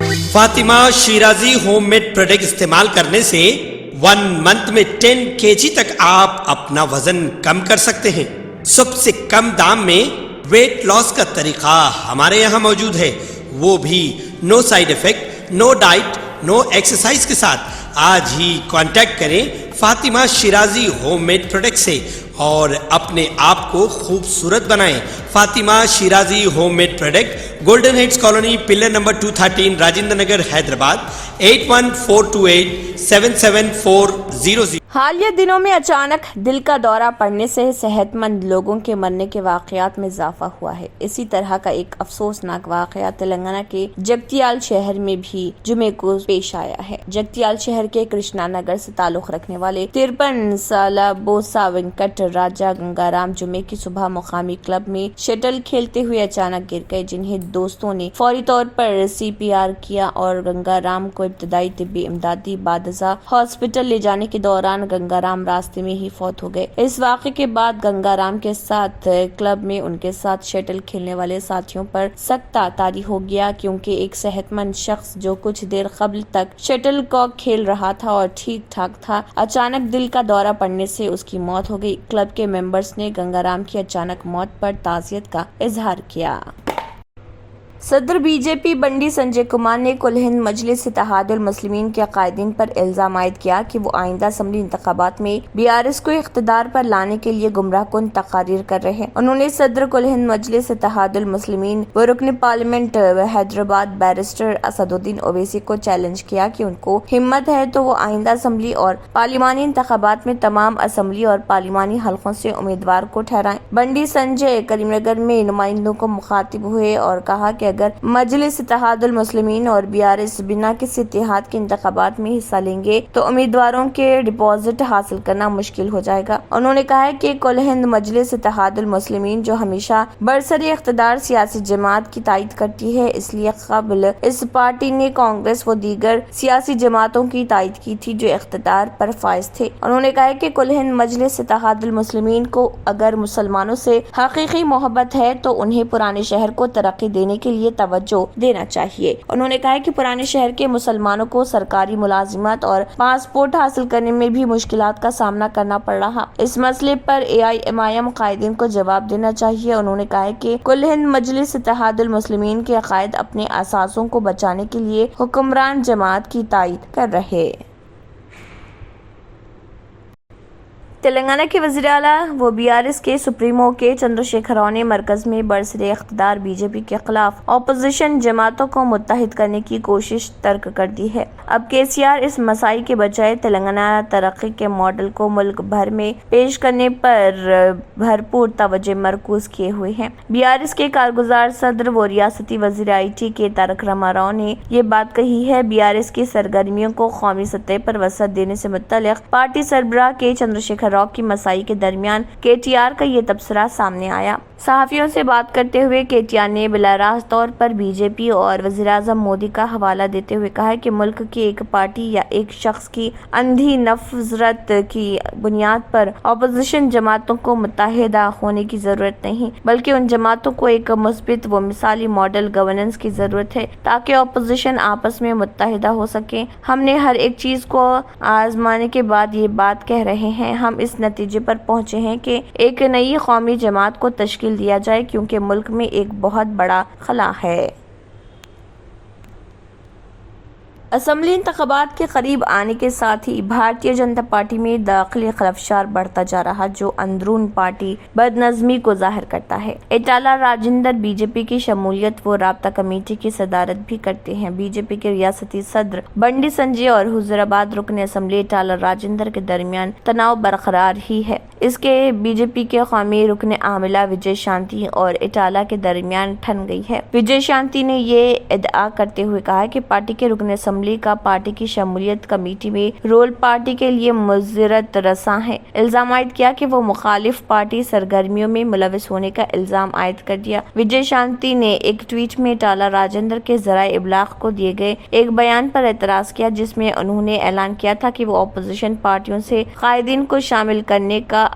Fatima Shirazi home made product استعمال کرنے سے 1 منتھ میں 10 kg تک آپ اپنا وزن کم کر سکتے ہیں۔ سب سے کم دام میں ویٹ لاس کا طریقہ ہمارے یہاں موجود ہے، وہ بھی no side effect, no diet, no exercise کے ساتھ۔ آج ہی کانٹیکٹ کریں Fatima Shirazi home made product سے اور اپنے آپ کو خوبصورت بنائیں۔ Fatima Shirazi home made product, Golden Heights colony, pillar number 213، Rajendra Nagar, Hyderabad, 8142877400۔ حالیہ دنوں میں اچانک دل کا دورہ پڑنے سے صحت مند لوگوں کے مرنے کے واقعات میں اضافہ ہوا ہے۔ اسی طرح کا ایک افسوسناک واقعہ تلنگانہ کے جگتیال شہر میں بھی جمعے کو پیش آیا ہے۔ جگتیال شہر کے کرشنا نگر سے تعلق رکھنے والے 53 سالہ بوسا وینکٹ راجا گنگا رام جمعے کی صبح مقامی کلب میں شٹل کھیلتے ہوئے اچانک گر گئے، جنہیں دوستوں نے فوری طور پر CPR کیا اور گنگا رام کو ابتدائی طبی امدادی بعد ازاں ہاسپٹل لے جانے کے دوران گنگا رام راستے میں ہی فوت ہو گئے۔ اس واقعے کے بعد گنگا رام کے ساتھ کلب میں ان کے ساتھ شٹل کھیلنے والے ساتھیوں پر سخت طاری ہو گیا، کیونکہ ایک صحت مند شخص جو کچھ دیر قبل تک شٹل کاک کھیل رہا تھا اور ٹھیک ٹھاک تھا، اچانک دل کا دورہ پڑنے سے اس کی موت ہو گئی۔ کلب کے ممبرز نے گنگا رام کی اچانک موت پر تعزیت کا اظہار کیا۔ صدر BJP بنڈی سنجے کمار نے کل ہند مجلس اتحاد المسلمین کے قائدین پر الزام عائد کیا کہ وہ آئندہ اسمبلی انتخابات میں BRS کو اقتدار پر لانے کے لیے گمراہ کن تقاریر کر رہے ہیں۔ انہوں نے صدر کل ہند مجلس اتحاد المسلمین و رکن پارلیمنٹ حیدرآباد بیرسٹر اسد الدین اویسی کو چیلنج کیا کہ ان کو ہمت ہے تو وہ آئندہ اسمبلی اور پارلیمانی انتخابات میں تمام اسمبلی اور پارلیمانی حلقوں سے امیدوار کو ٹھہرائیں۔ بنڈی سنجے کریم نگر میں نمائندوں کو مخاطب ہوئے اور کہا کہ اگر مجلس اتحاد المسلمین اور BRS بنا کسی اتحاد کے انتخابات میں حصہ لیں گے تو امیدواروں کے ڈپازٹ حاصل کرنا مشکل ہو جائے گا۔ انہوں نے کہا کہ کل ہند مجلس اتحاد المسلمین جو ہمیشہ برسر اقتدار سیاسی جماعت کی تائید کرتی ہے، اس لیے قبل اس پارٹی نے کانگریس و دیگر سیاسی جماعتوں کی تائید کی تھی جو اقتدار پر فائز تھے۔ انہوں نے کہا کہ کل ہند مجلس اتحاد المسلمین کو اگر مسلمانوں سے حقیقی محبت ہے تو انہیں پرانے شہر کو ترقی دینے کے لیے توجہ دینا چاہیے۔ انہوں نے کہا کہ پرانے شہر کے مسلمانوں کو سرکاری ملازمت اور پاسپورٹ حاصل کرنے میں بھی مشکلات کا سامنا کرنا پڑ رہا۔ اس مسئلے پر AIMIM قائدین کو جواب دینا چاہیے۔ انہوں نے کہا کہ کل ہند مجلس اتحاد المسلمین کے قائد اپنے اثاثوں کو بچانے کے لیے حکمران جماعت کی تائید کر رہے۔ تلنگانہ کے وزیر اعلیٰ و BRS کے سپریمو کے چندر شیکھر راؤ نے مرکز میں برسر اقتدار BJP کے خلاف اپوزیشن جماعتوں کو متحد کرنے کی کوشش ترک کر دی ہے۔ اب KCR اس مسائی کے بجائے تلنگانہ ترقی کے ماڈل کو ملک بھر میں پیش کرنے پر بھرپور توجہ مرکوز کیے ہوئے ہیں۔ BRS کے کارگزار صدر و ریاستی وزیر IT کے تارک راما راؤ نے یہ بات کہی ہے۔ BRS کی سرگرمیوں کو قومی سطح پر وسعت دینے سے متعلق پارٹی سربراہ کے چندر شیکھر راؤ کی مسائی کے درمیان KTR کا یہ تبصرہ سامنے آیا۔ صحافیوں سے بات کرتے ہوئے KTR نے براہ طور پر BJP اور وزیراعظم مودی کا حوالہ دیتے ہوئے کہا کہ ملک کی ایک پارٹی یا ایک شخص کی اندھی نفرت کی بنیاد پر اپوزیشن جماعتوں کو متحدہ ہونے کی ضرورت نہیں، بلکہ ان جماعتوں کو ایک مثبت و مثالی ماڈل گورننس کی ضرورت ہے تاکہ اپوزیشن آپس میں متحدہ ہو سکے۔ ہم نے ہر ایک چیز کو آزمانے کے بعد یہ بات کہہ رہے ہیں، ہم اس نتیجے پر پہنچے ہیں کہ ایک نئی قومی جماعت کو تشکیل دیا جائے، کیونکہ ملک میں ایک بہت بڑا خلا ہے۔ اسمبلی انتخابات کے قریب آنے کے ساتھ ہی بھارتیہ جنتا پارٹی میں داخلی خلفشار بڑھتا جا رہا، جو اندرون پارٹی بدنظمی کو ظاہر کرتا ہے۔ اٹالہ راجندر BJP کی شمولیت و رابطہ کمیٹی کی صدارت بھی کرتے ہیں۔ BJP کے ریاستی صدر بنڈی سنجے اور حضورآباد رکن اسمبلی اٹالہ راجندر کے درمیان تناؤ برقرار ہی ہے۔ اس کے BJP کے قومی رکن عاملہ وجے شانتی اور اٹالہ کے درمیان ٹھن گئی ہے۔ وجے شانتی نے یہ ادعا کرتے ہوئے کہا کہ پارٹی کے رکن اسمبلی کا پارٹی کی شمولیت کمیٹی میں رول پارٹی کے لیے مضرت رساں ہے۔ الزام عائد کیا کہ وہ مخالف پارٹی سرگرمیوں میں ملوث ہونے کا الزام عائد کر دیا۔ وجے شانتی نے ایک ٹویٹ میں اٹالہ راجندر کے ذرائع ابلاغ کو دیے گئے ایک بیان پر اعتراض کیا، جس میں انہوں نے اعلان کیا تھا کہ وہ اپوزیشن پارٹیوں سے قائدین کو شامل کرنے کا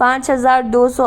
5200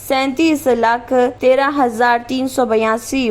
37,13,382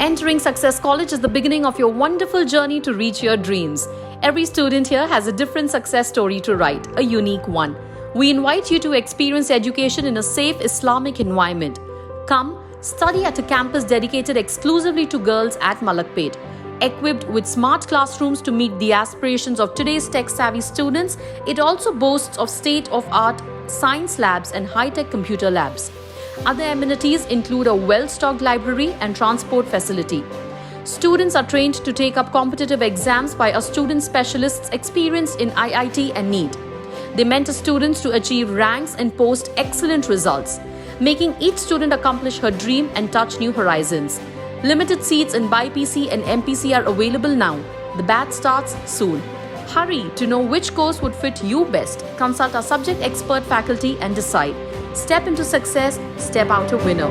Entering Success College is the beginning of your wonderful journey to reach your dreams. Every student here has a different success story to write, a unique one. We invite you to experience education in a safe Islamic environment. Come, study at a campus dedicated exclusively to girls at Malakpet. Equipped with smart classrooms to meet the aspirations of today's tech-savvy students, it also boasts of state-of-art science labs and high-tech computer labs. Other amenities include a well-stocked library and transport facility. Students are trained to take up competitive exams by our student specialists experienced in IIT and NEET. They mentor students to achieve ranks and post excellent results, making each student accomplish her dream and touch new horizons. Limited seats in BIPC and MPC are available now. The batch starts soon. Hurry to know which course would fit you best. Consult our subject expert faculty and decide. Step into success, step out a winner.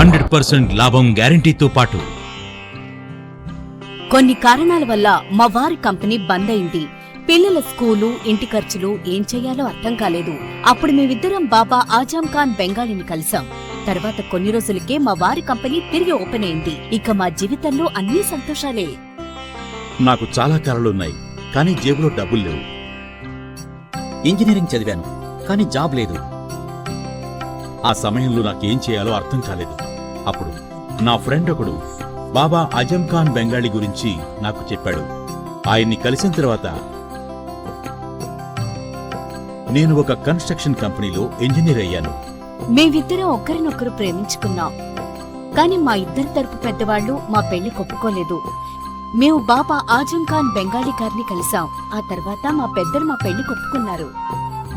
100% లాభం గ్యారెంటీతో పాటు కొన్ని కారణాల వల్ల మా వారి company బంద్ అయింది. పిల్లల school, ఇంటి ఖర్చులు ఏం చెయ్యాలో అర్థం కాలేదు. అప్పుడు మేమిద్దరం బాబా ఆజం ఖాన్ బెంగాలీని కలిసాం. తర్వాత కొన్ని రోజులకే మా వారి కంపెనీ తిరిగి ఓపెన్ అయింది. ఇక మా జీవితంలో అన్ని సంతోషాలే. నాకు చాలా కలలున్నాయి, కానీ జేబులో డబ్బులు లేవు. ఇంజనీరింగ్ చదివాను, కానీ జాబ్ లేదు. ఆ సమయంలో నాకేం చేయాలో అర్థం కాలేదు. అప్పుడు నా ఫ్రెండ్ ఒకడు బాబా ఆజం ఖాన్ బెంగాలీ గురించి నాకు చెప్పాడు. ఆయన్ని కలిసిన తర్వాత నేను ఒక కన్స్ట్రక్షన్ కంపెనీలో ఇంజనీర్ అయ్యాను. మేమిద్దరం ఒకరినొకరు ప్రేమించుకున్నాం. కాని మా ఇద్దరి తరపు పెద్దవాళ్లు మా పెళ్లి ఒప్పుకోలేదు. మేము బాబా ఆజం ఖాన్ బెంగాలీ గారిని కలిసాం. ఆ తర్వాత మా పెద్దలు మా పెళ్లి ఒప్పుకున్నారు.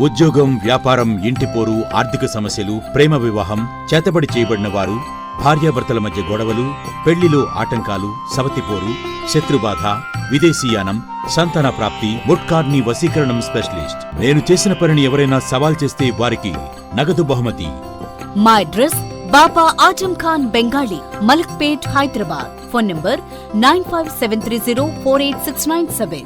ఉద్యోగం, వ్యాపారం, ఇంటిపోరు, ఆర్థిక సమస్యలు, ప్రేమ వివాహం, చేతబడి చేయబడిన వారు, భార్యాభర్తల మధ్య గొడవలు, పెళ్లిలో ఆటంకాలు, సవతిపోరు, శత్రుబాధ, విదేశీయానం, సంతాన ప్రాప్తి, ముట్కార్ని వశీకరణం స్పెషలిస్ట్. నేను చేసిన పనిని ఎవరైనా సవాల్ చేస్తే వారికి నగదు బహుమతి. మా address Baba Azam Khan Bengali, Malakpet, Hyderabad. Phone number 9573048697.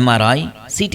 MRI, CT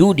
2D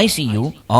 ICU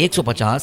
150,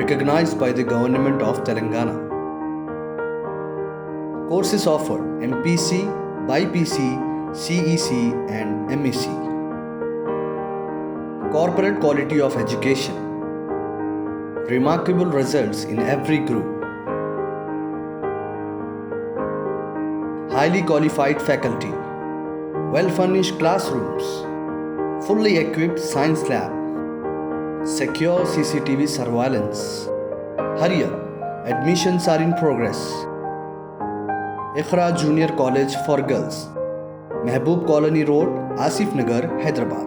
recognized by the Government of Telangana. Courses offered: MPC, BPC, CEC and MEC. Corporate quality of education. Remarkable results in every group. Highly qualified faculty. Well-furnished classrooms, fully equipped science lab, secure CCTV surveillance. Hurry up, admissions are in progress. Ikhra Junior College for Girls, Mehboob Colony Road, Asif Nagar, Hyderabad.